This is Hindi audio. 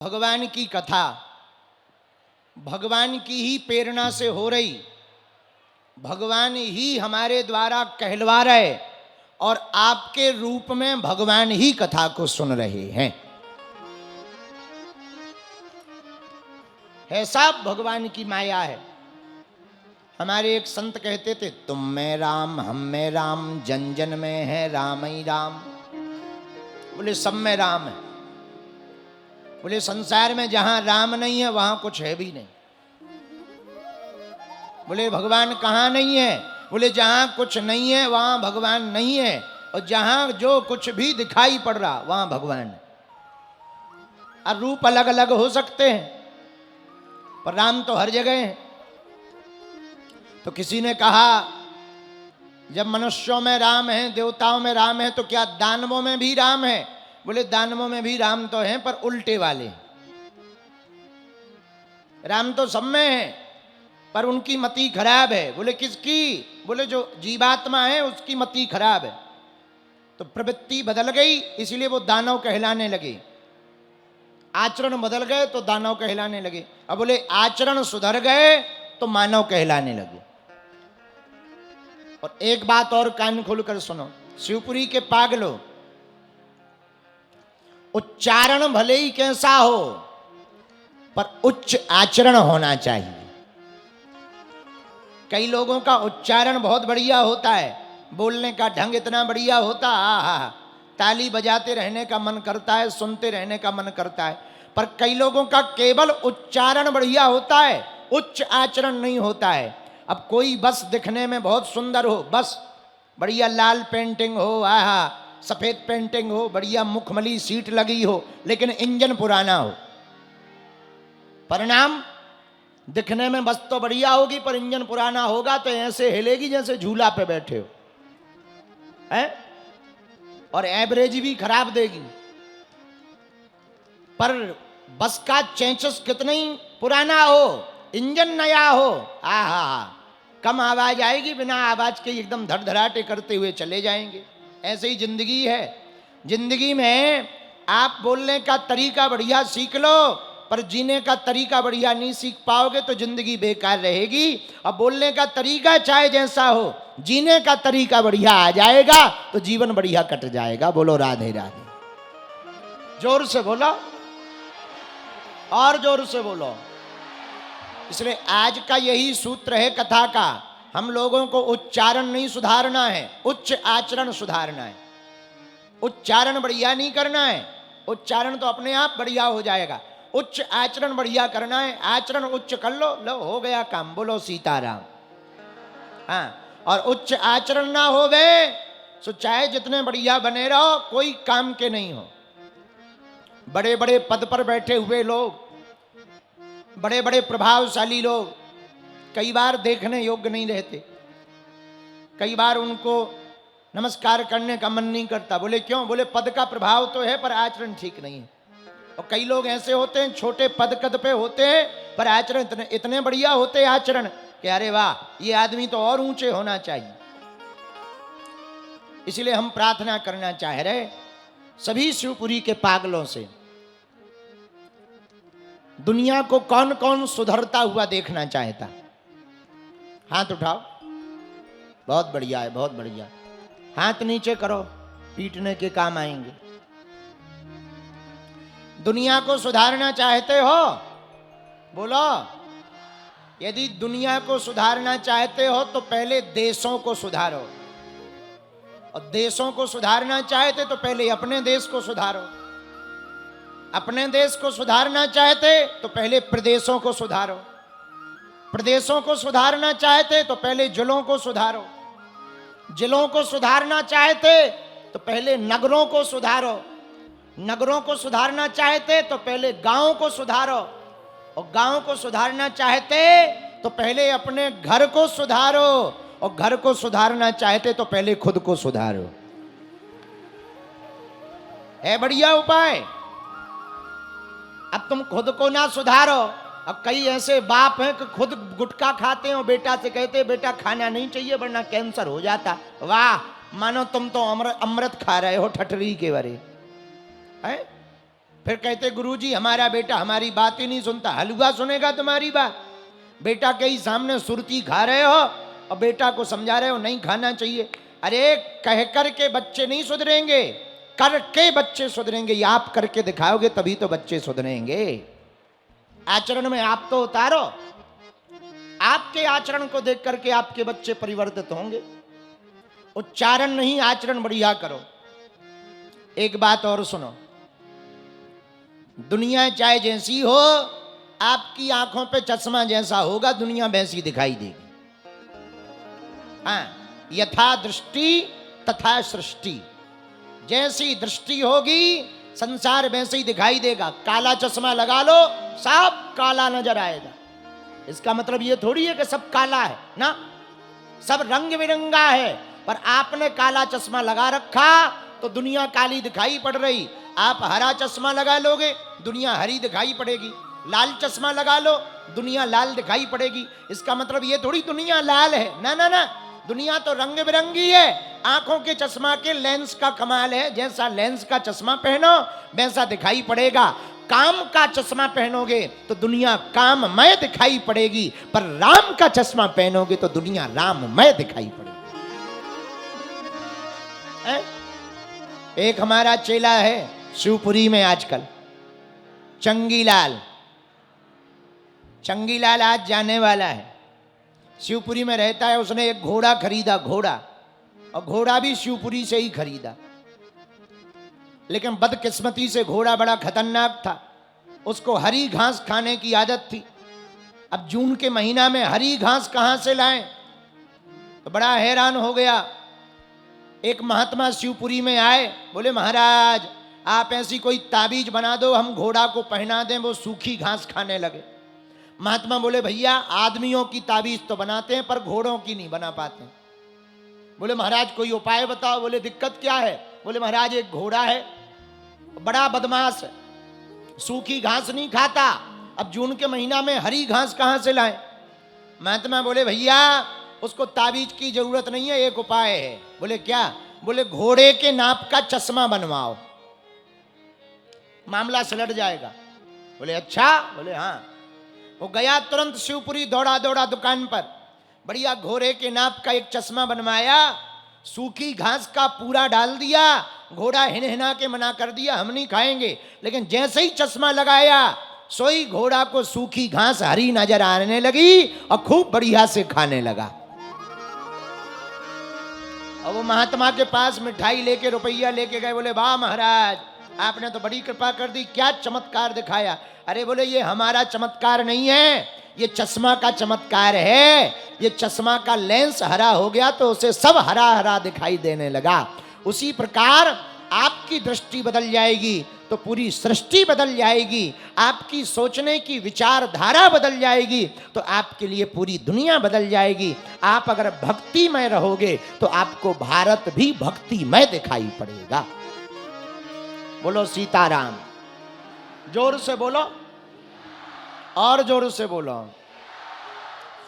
भगवान की कथा भगवान की ही प्रेरणा से हो रही, भगवान ही हमारे द्वारा कहलवा रहे और आपके रूप में भगवान ही कथा को सुन रहे हैं। ऐसा भगवान की माया है। हमारे एक संत कहते थे, तुम में राम हम में राम, जन जन में है राम ही राम। बोले सब में राम है। बोले संसार में जहां राम नहीं है वहां कुछ है भी नहीं। बोले भगवान कहाँ नहीं है? बोले जहां कुछ नहीं है वहां भगवान नहीं है, और जहां जो कुछ भी दिखाई पड़ रहा वहां भगवान है। और रूप अलग अलग हो सकते हैं पर राम तो हर जगह है। तो किसी ने कहा, जब मनुष्यों में राम है, देवताओं में राम है, तो क्या दानवों में भी राम है? बोले दानवों में भी राम तो हैं पर उल्टे वाले। राम तो सब में है पर उनकी मति खराब है। बोले किसकी? बोले जो जीवात्मा है उसकी मति खराब है। तो प्रवृत्ति बदल गई इसलिए वो दानव कहलाने लगे, आचरण बदल गए तो दानव कहलाने लगे। अब बोले आचरण सुधर गए तो मानव कहलाने लगे। और एक बात और कान खोलकर सुनो, शिवपुरी के पागलों, उच्चारण भले ही कैसा हो पर उच्च आचरण होना चाहिए। कई लोगों का उच्चारण बहुत बढ़िया होता है, बोलने का ढंग इतना बढ़िया होता, ताली बजाते रहने का मन करता है, सुनते रहने का मन करता है। पर कई लोगों का केवल उच्चारण बढ़िया होता है, उच्च आचरण नहीं होता है। अब कोई बस दिखने में बहुत सुंदर हो, बस बढ़िया लाल पेंटिंग हो, सफेद पेंटिंग हो, बढ़िया मुखमली सीट लगी हो, लेकिन इंजन पुराना हो, परिणाम दिखने में बस तो बढ़िया होगी पर इंजन पुराना होगा तो ऐसे हिलेगी जैसे झूला पे बैठे हो, हैं? और एवरेज भी खराब देगी। पर बस का चेंचस कितना ही पुराना हो, इंजन नया हो, कम आवाज आएगी, बिना आवाज के एकदम धड़धड़ाटे करते हुए चले जाएंगे। ऐसे ही जिंदगी है। जिंदगी में आप बोलने का तरीका बढ़िया सीख लो पर जीने का तरीका बढ़िया नहीं सीख पाओगे तो जिंदगी बेकार रहेगी। अब बोलने का तरीका चाहे जैसा हो, जीने का तरीका बढ़िया आ जाएगा तो जीवन बढ़िया कट जाएगा। बोलो राधे राधे। जोर से बोलो, और जोर से बोलो। इसलिए आज का यही सूत्र है कथा का, हम लोगों को उच्चारण नहीं सुधारना है, उच्च आचरण सुधारना है। उच्चारण बढ़िया नहीं करना है, उच्चारण तो अपने आप बढ़िया हो जाएगा। उच्च आचरण बढ़िया करना है, आचरण उच्च कर लो, लो हो गया काम। बोलो सीताराम। हाँ, और उच्च आचरण ना हो गए तो चाहे जितने बढ़िया बने रहो कोई काम के नहीं हो। बड़े बड़े पद पर बैठे हुए लोग, बड़े बड़े प्रभावशाली लोग कई बार देखने योग्य नहीं रहते, कई बार उनको नमस्कार करने का मन नहीं करता। बोले क्यों? बोले पद का प्रभाव तो है पर आचरण ठीक नहीं है। और कई लोग ऐसे होते हैं छोटे पद कद पे होते हैं पर आचरण इतने बढ़िया होते हैं आचरण कि अरे वाह ये आदमी तो और ऊंचे होना चाहिए। इसलिए हम प्रार्थना करना चाह रहे सभी शिवपुरी के पागलों से, दुनिया को कौन कौन सुधरता हुआ देखना चाहता? हाथ उठाओ। बहुत बढ़िया है, बहुत बढ़िया। हाथ नीचे करो, पीटने के काम आएंगे। दुनिया को सुधारना चाहते हो? बोलो। यदि दुनिया को सुधारना चाहते हो तो पहले देशों को सुधारो, और देशों को सुधारना चाहते तो पहले अपने देश को सुधारो, अपने देश को सुधारना चाहते तो पहले प्रदेशों को सुधारो, प्रदेशों को सुधारना चाहते तो पहले जिलों को सुधारो, जिलों को सुधारना चाहते तो पहले नगरों को सुधारो, नगरों को सुधारना चाहते तो पहले गांवों को सुधारो, और गांव को सुधारना चाहते तो पहले अपने घर को सुधारो, और घर को सुधारना चाहते तो पहले खुद को सुधारो। है बढ़िया उपाय। अब तुम खुद को ना सुधारो। अब कई ऐसे बाप हैं कि खुद गुटखा खाते हैं और बेटा से कहते बेटा खाना नहीं चाहिए वरना कैंसर हो जाता। वाह, मानो तुम तो अमृत खा रहे हो ठठरी के बारे है। फिर कहते गुरुजी हमारा बेटा हमारी बात ही नहीं सुनता। हलवा सुनेगा तुम्हारी बात? बेटा के ही सामने सुरती खा रहे हो और बेटा को समझा रहे हो नहीं खाना चाहिए। अरे कह कर के बच्चे नहीं सुधरेंगे, करके बच्चे सुधरेंगे। ये आप करके दिखाओगे तभी तो बच्चे सुधरेंगे। आचरण में आप तो उतारो, आपके आचरण को देख करके आपके बच्चे परिवर्तित होंगे। उच्चारण नहीं, आचरण बढ़िया करो। एक बात और सुनो, दुनिया चाहे जैसी हो, आपकी आंखों पे चश्मा जैसा होगा दुनिया वैसी दिखाई देगी। हाँ, यथा दृष्टि तथा सृष्टि। जैसी दृष्टि होगी संसार वैसे ही दिखाई देगा। काला चश्मा लगा लो, सब काला नजर आएगा। इसका मतलब ये थोड़ी है कि सब काला है ना, सब रंग बिरंगा है। पर आपने काला चश्मा लगा रखा तो दुनिया काली दिखाई पड़ रही। आप हरा चश्मा लगा लोगे, दुनिया हरी दिखाई पड़ेगी। लाल चश्मा लगा लो, दुनिया लाल दिखाई पड़ेगी। इसका मतलब ये थोड़ी दुनिया लाल है, ना ना ना, दुनिया तो रंग बिरंगी है। आंखों के चश्मा के लेंस का कमाल है। जैसा लेंस का चश्मा पहनो वैसा दिखाई पड़ेगा। काम का चश्मा पहनोगे तो दुनिया काममय दिखाई पड़ेगी, पर राम का चश्मा पहनोगे तो दुनिया राममय दिखाई पड़ेगी। एक हमारा चेला है शिवपुरी में आजकल, चंगीलाल। चंगीलाल आज जाने वाला है, शिवपुरी में रहता है। उसने एक घोड़ा खरीदा, घोड़ा, और घोड़ा भी शिवपुरी से ही खरीदा। लेकिन बदकिस्मती से घोड़ा बड़ा खतरनाक था। उसको हरी घास खाने की आदत थी। अब जून के महीना में हरी घास कहां से लाएं, तो बड़ा हैरान हो गया। एक महात्मा शिवपुरी में आए, बोले महाराज आप ऐसी कोई ताबीज बना दो, हम घोड़ा को पहना दें वो सूखी घास खाने लगे। महात्मा बोले भैया आदमियों की ताबीज तो बनाते हैं पर घोड़ों की नहीं बना पाते। बोले महाराज कोई उपाय बताओ। बोले दिक्कत क्या है? बोले महाराज एक घोड़ा है, बड़ा बदमाश है, सूखी घास नहीं खाता। अब जून के महीना में हरी घास कहां से लाएं? महात्मा बोले भैया उसको ताबीज की जरूरत नहीं है, एक उपाय है। बोले क्या? बोले घोड़े के नाप का चश्मा बनवाओ, मामला सुलझ जाएगा। बोले अच्छा? बोले हाँ। वो गया तुरंत शिवपुरी, दौड़ा दौड़ा दुकान पर, बढ़िया घोड़े के नाप का एक चश्मा बनवाया, सूखी घास का पूरा डाल दिया। घोड़ा हिनहिना के मना कर दिया हम नहीं खाएंगे। लेकिन जैसे ही चश्मा लगाया सोई घोड़ा को सूखी घास हरी नजर आने लगी और खूब बढ़िया से खाने लगा। और वो महात्मा के पास मिठाई लेके रुपया लेके गए। बोले वाह महाराज आपने तो बड़ी कृपा कर दी, क्या चमत्कार दिखाया। अरे बोले ये हमारा चमत्कार नहीं है, ये चश्मा का चमत्कार है। ये चश्मा का लेंस हरा हो गया तो उसे सब हरा हरा दिखाई देने लगा। उसी प्रकार आपकी दृष्टि बदल जाएगी तो पूरी सृष्टि बदल जाएगी। आपकी सोचने की विचारधारा बदल जाएगी तो आपके लिए पूरी दुनिया बदल जाएगी। आप अगर भक्तिमय रहोगे तो आपको भारत भी भक्तिमय दिखाई पड़ेगा। बोलो सीताराम। जोर से बोलो और जोर से बोलो।